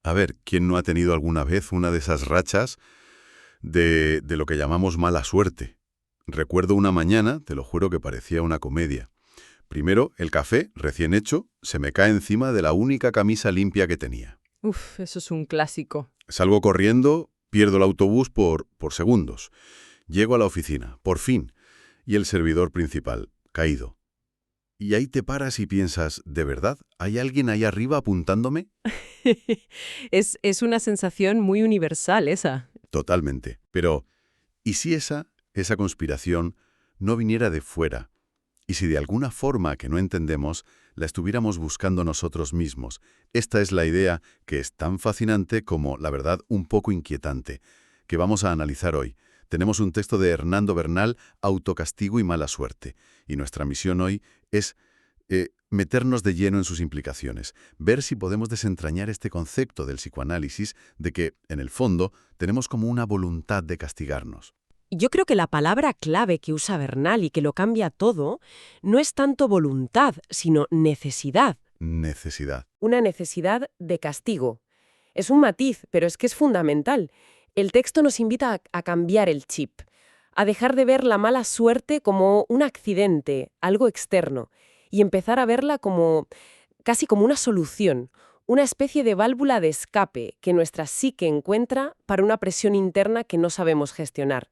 A ver, ¿quién no ha tenido alguna vez una de esas rachas de lo que llamamos mala suerte? Recuerdo una mañana, te lo juro que parecía una comedia. Primero, el café, recién hecho, se me cae encima de la única camisa limpia que tenía. Uf, eso es un clásico. Salgo corriendo, pierdo el autobús por segundos. Llego a la oficina, por fin, y el servidor principal, caído. Y ahí te paras y piensas, ¿de verdad? ¿Hay alguien ahí arriba apuntándome? Es una sensación muy universal esa. Totalmente. Pero, ¿y si esa conspiración no viniera de fuera? ¿Y si de alguna forma que no entendemos la estuviéramos buscando nosotros mismos? Esta es la idea que es tan fascinante como, la verdad, un poco inquietante, que vamos a analizar hoy. Tenemos un texto de Hernando Bernal, Autocastigo y mala suerte, y nuestra misión hoy es meternos de lleno en sus implicaciones, ver si podemos desentrañar este concepto del psicoanálisis de que, en el fondo, tenemos como una voluntad de castigarnos. Yo creo que la palabra clave que usa Bernal y que lo cambia todo no es tanto voluntad, sino necesidad. Necesidad. Una necesidad de castigo. Es un matiz, pero es que es fundamental. El texto nos invita a cambiar el chip, a dejar de ver la mala suerte como un accidente, algo externo, y empezar a verla como casi como una solución, una especie de válvula de escape que nuestra psique encuentra para una presión interna que no sabemos gestionar.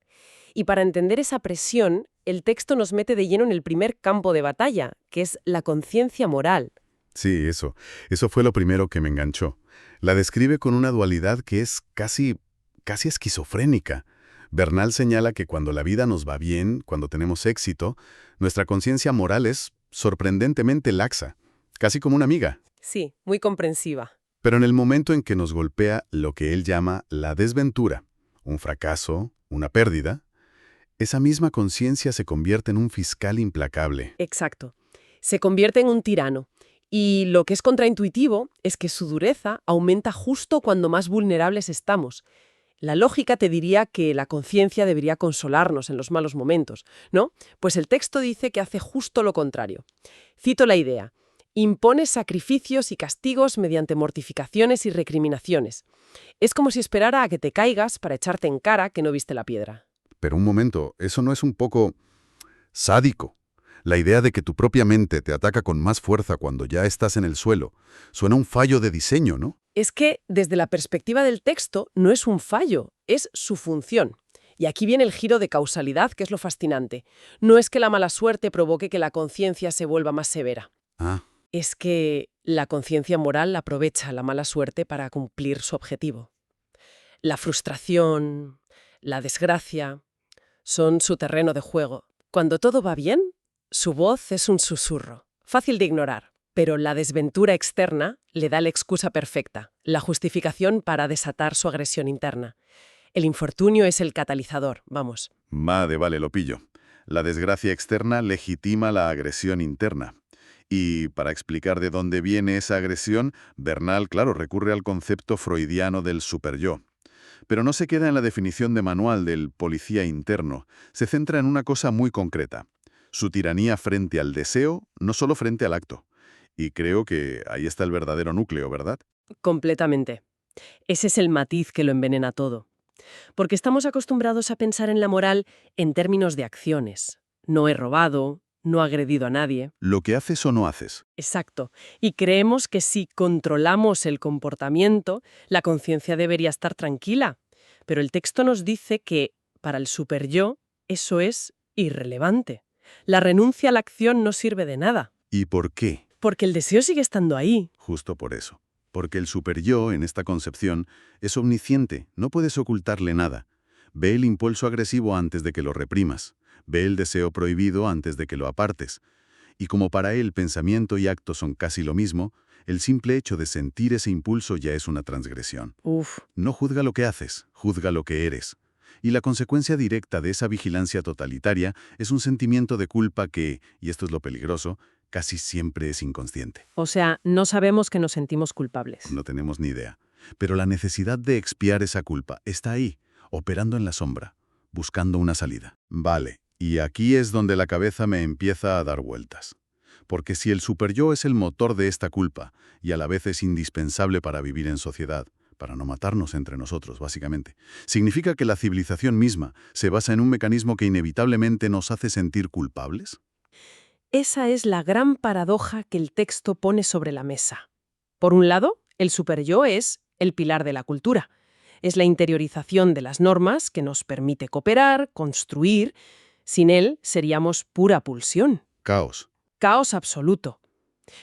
Y para entender esa presión, el texto nos mete de lleno en el primer campo de batalla, que es la conciencia moral. Sí, eso fue lo primero que me enganchó. La describe con una dualidad que es casi esquizofrénica. Bernal señala que cuando la vida nos va bien, cuando tenemos éxito, nuestra conciencia moral es sorprendentemente laxa, casi como una amiga. Sí, muy comprensiva. Pero en el momento en que nos golpea lo que él llama la desventura, un fracaso, una pérdida, esa misma conciencia se convierte en un fiscal implacable. Exacto. Se convierte en un tirano. Y lo que es contraintuitivo es que su dureza aumenta justo cuando más vulnerables estamos. La lógica te diría que la conciencia debería consolarnos en los malos momentos, ¿no? Pues el texto dice que hace justo lo contrario. Cito la idea. Impone sacrificios y castigos mediante mortificaciones y recriminaciones. Es como si esperara a que te caigas para echarte en cara que no viste la piedra. Pero un momento, ¿eso no es un poco sádico? La idea de que tu propia mente te ataca con más fuerza cuando ya estás en el suelo suena un fallo de diseño, ¿no? Es que, desde la perspectiva del texto, no es un fallo, es su función. Y aquí viene el giro de causalidad, que es lo fascinante. No es que la mala suerte provoque que la conciencia se vuelva más severa. Ah, Es que la conciencia moral aprovecha la mala suerte para cumplir su objetivo. La frustración, la desgracia, son su terreno de juego. Cuando todo va bien, su voz es un susurro, fácil de ignorar. Pero la desventura externa le da la excusa perfecta, la justificación para desatar su agresión interna. El infortunio es el catalizador, vamos. vale, lo pillo. La desgracia externa legitima la agresión interna. Y para explicar de dónde viene esa agresión, Bernal, claro, recurre al concepto freudiano del superyo. Pero no se queda en la definición de manual del policía interno, se centra en una cosa muy concreta. Su tiranía frente al deseo, no solo frente al acto. Y creo que ahí está el verdadero núcleo, ¿verdad? Completamente. Ese es el matiz que lo envenena todo. Porque estamos acostumbrados a pensar en la moral en términos de acciones. No he robado, no he agredido a nadie. Lo que haces o no haces. Exacto. Y creemos que si controlamos el comportamiento, la conciencia debería estar tranquila. Pero el texto nos dice que, para el superyo, eso es irrelevante. La renuncia a la acción no sirve de nada. ¿Y por qué? Porque el deseo sigue estando ahí. Justo por eso. Porque el superyo, en esta concepción, es omnisciente, no puedes ocultarle nada. Ve el impulso agresivo antes de que lo reprimas. Ve el deseo prohibido antes de que lo apartes. Y como para él pensamiento y acto son casi lo mismo, el simple hecho de sentir ese impulso ya es una transgresión. Uf. No juzga lo que haces, juzga lo que eres. Y la consecuencia directa de esa vigilancia totalitaria es un sentimiento de culpa que, y esto es lo peligroso, casi siempre es inconsciente. O sea, no sabemos que nos sentimos culpables. No tenemos ni idea. Pero la necesidad de expiar esa culpa está ahí, operando en la sombra, buscando una salida. Vale, y aquí es donde la cabeza me empieza a dar vueltas. Porque si el superyo es el motor de esta culpa, y a la vez es indispensable para vivir en sociedad, para no matarnos entre nosotros, básicamente. ¿Significa que la civilización misma se basa en un mecanismo que inevitablemente nos hace sentir culpables? Esa es la gran paradoja que el texto pone sobre la mesa. Por un lado, el superyo es el pilar de la cultura. Es la interiorización de las normas que nos permite cooperar, construir. Sin él seríamos pura pulsión. Caos. Caos absoluto.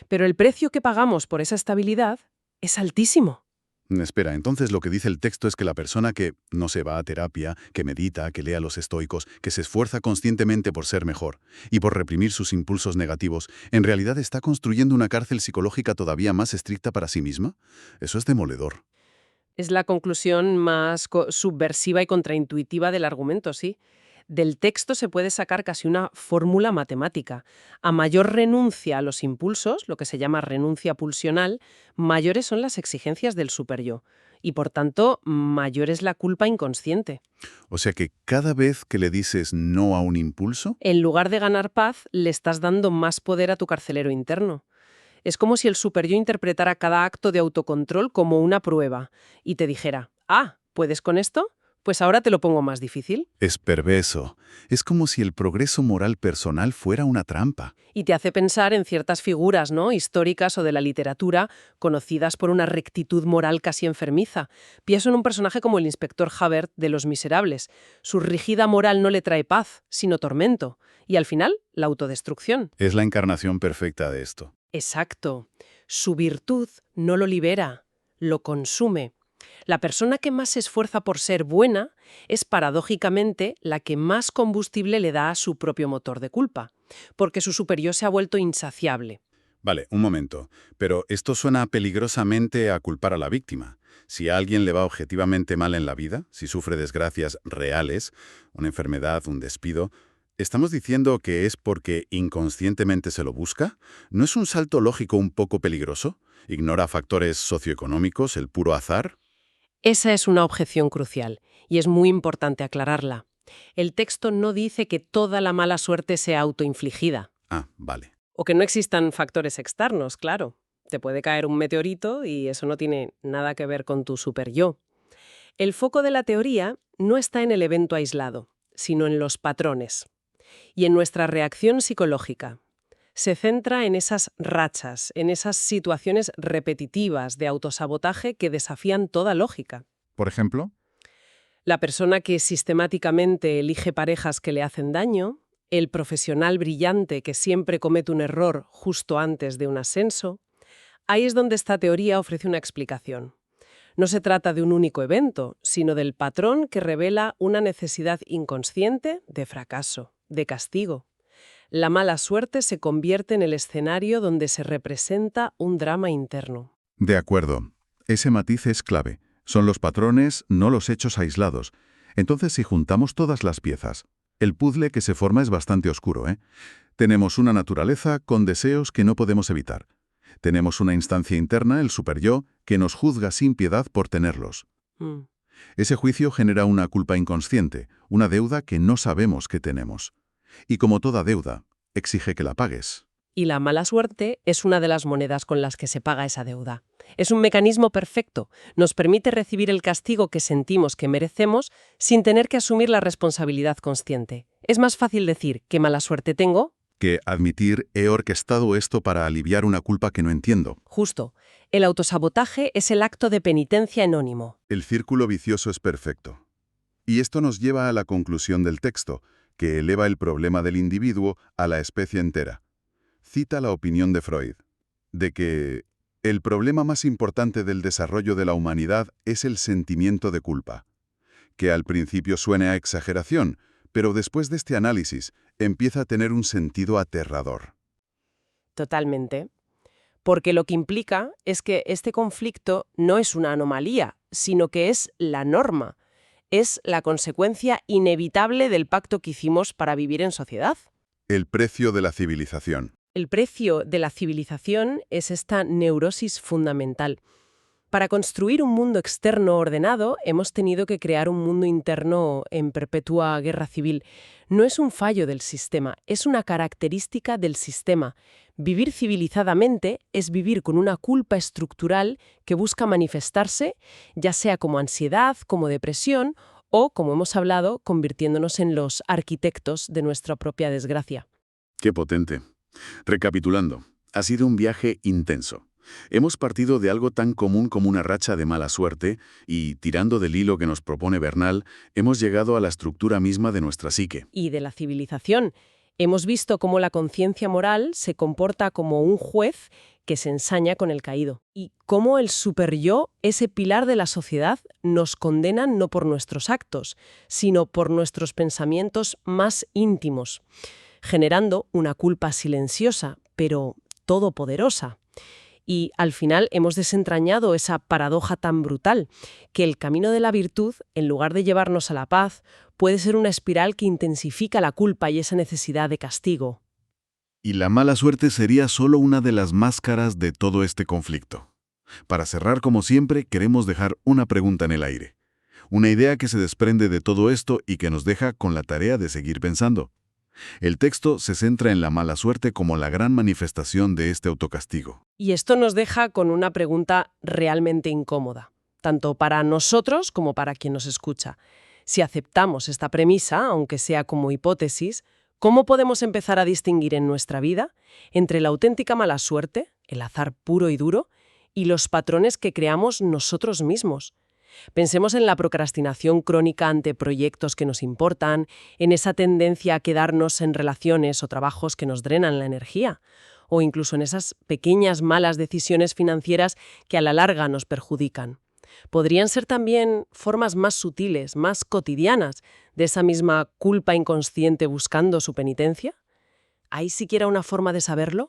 Pero el precio que pagamos por esa estabilidad es altísimo. Espera, entonces lo que dice el texto es que la persona que no se va a terapia, que medita, que lee a los estoicos, que se esfuerza conscientemente por ser mejor y por reprimir sus impulsos negativos, ¿en realidad está construyendo una cárcel psicológica todavía más estricta para sí misma? Eso es demoledor. Es la conclusión más subversiva y contraintuitiva del argumento, sí. Del texto se puede sacar casi una fórmula matemática. A mayor renuncia a los impulsos, lo que se llama renuncia pulsional, mayores son las exigencias del superyo. Y por tanto, mayor es la culpa inconsciente. O sea que cada vez que le dices no a un impulso, En lugar de ganar paz, le estás dando más poder a tu carcelero interno. Es como si el superyo interpretara cada acto de autocontrol como una prueba y te dijera, ¿puedes con esto? Pues ahora te lo pongo más difícil. es perverso. Es como si el progreso moral personal fuera una trampa. Y te hace pensar en ciertas figuras, ¿no?, históricas o de la literatura, conocidas por una rectitud moral casi enfermiza. Pienso en un personaje como el inspector Javert de Los Miserables. Su rígida moral no le trae paz, sino tormento. Y al final, la autodestrucción. Es la encarnación perfecta de esto. Exacto. Su virtud no lo libera, lo consume. La persona que más se esfuerza por ser buena es paradójicamente la que más combustible le da a su propio motor de culpa, porque su superior se ha vuelto insaciable. Vale, un momento. Pero esto suena peligrosamente a culpar a la víctima. Si a alguien le va objetivamente mal en la vida, si sufre desgracias reales, una enfermedad, un despido, ¿estamos diciendo que es porque inconscientemente se lo busca? ¿No es un salto lógico un poco peligroso? ¿Ignora factores socioeconómicos, el puro azar? Esa es una objeción crucial, y es muy importante aclararla. El texto no dice que toda la mala suerte sea autoinfligida, Ah, vale. o que no existan factores externos, claro. Te puede caer un meteorito y eso no tiene nada que ver con tu superyo. El foco de la teoría no está en el evento aislado, sino en los patrones y en nuestra reacción psicológica. Se centra en esas rachas, en esas situaciones repetitivas de autosabotaje que desafían toda lógica. ¿Por ejemplo? La persona que sistemáticamente elige parejas que le hacen daño, el profesional brillante que siempre comete un error justo antes de un ascenso. Ahí es donde esta teoría ofrece una explicación. No se trata de un único evento, sino del patrón que revela una necesidad inconsciente de fracaso, de castigo. La mala suerte se convierte en el escenario donde se representa un drama interno. De acuerdo. Ese matiz es clave. Son los patrones, no los hechos aislados. Entonces, si juntamos todas las piezas, el puzzle que se forma es bastante oscuro, ¿eh? Tenemos una naturaleza con deseos que no podemos evitar. Tenemos una instancia interna, el superyo, que nos juzga sin piedad por tenerlos. Ese juicio genera una culpa inconsciente, una deuda que no sabemos que tenemos. Y como toda deuda, exige que la pagues. Y la mala suerte es una de las monedas con las que se paga esa deuda. Es un mecanismo perfecto. Nos permite recibir el castigo que sentimos que merecemos sin tener que asumir la responsabilidad consciente. Es más fácil decir qué mala suerte tengo Que admitir he orquestado esto para aliviar una culpa que no entiendo. Justo. El autosabotaje es el acto de penitencia anónimo. El círculo vicioso es perfecto. Y esto nos lleva a la conclusión del texto, que eleva el problema del individuo a la especie entera. Cita la opinión de Freud, de que el problema más importante del desarrollo de la humanidad es el sentimiento de culpa, que al principio suena a exageración, pero después de este análisis empieza a tener un sentido aterrador. Totalmente. Porque lo que implica es que este conflicto no es una anomalía, sino que es la norma. Es la consecuencia inevitable del pacto que hicimos para vivir en sociedad. El precio de la civilización. El precio de la civilización es esta neurosis fundamental. Para construir un mundo externo ordenado, hemos tenido que crear un mundo interno en perpetua guerra civil. No es un fallo del sistema, es una característica del sistema. Vivir civilizadamente es vivir con una culpa estructural que busca manifestarse, ya sea como ansiedad, como depresión o, como hemos hablado, convirtiéndonos en los arquitectos de nuestra propia desgracia. Qué potente. Recapitulando, ha sido un viaje intenso. Hemos partido de algo tan común como una racha de mala suerte y, tirando del hilo que nos propone Bernal, hemos llegado a la estructura misma de nuestra psique. Y de la civilización. Hemos visto cómo la conciencia moral se comporta como un juez que se ensaña con el caído. Y cómo el superyo, ese pilar de la sociedad, nos condena no por nuestros actos, sino por nuestros pensamientos más íntimos, generando una culpa silenciosa, pero todopoderosa. Y al final hemos desentrañado esa paradoja tan brutal, que el camino de la virtud, en lugar de llevarnos a la paz, puede ser una espiral que intensifica la culpa y esa necesidad de castigo. Y la mala suerte sería solo una de las máscaras de todo este conflicto. Para cerrar, como siempre, queremos dejar una pregunta en el aire. Una idea que se desprende de todo esto y que nos deja con la tarea de seguir pensando. El texto se centra en la mala suerte como la gran manifestación de este autocastigo. Y esto nos deja con una pregunta realmente incómoda, tanto para nosotros como para quien nos escucha. Si aceptamos esta premisa, aunque sea como hipótesis, ¿cómo podemos empezar a distinguir en nuestra vida entre la auténtica mala suerte, el azar puro y duro, y los patrones que creamos nosotros mismos? Pensemos en la procrastinación crónica ante proyectos que nos importan, en esa tendencia a quedarnos en relaciones o trabajos que nos drenan la energía, o incluso en esas pequeñas malas decisiones financieras que a la larga nos perjudican. Podrían ser también formas más sutiles, más cotidianas, de esa misma culpa inconsciente buscando su penitencia. ¿Hay siquiera una forma de saberlo?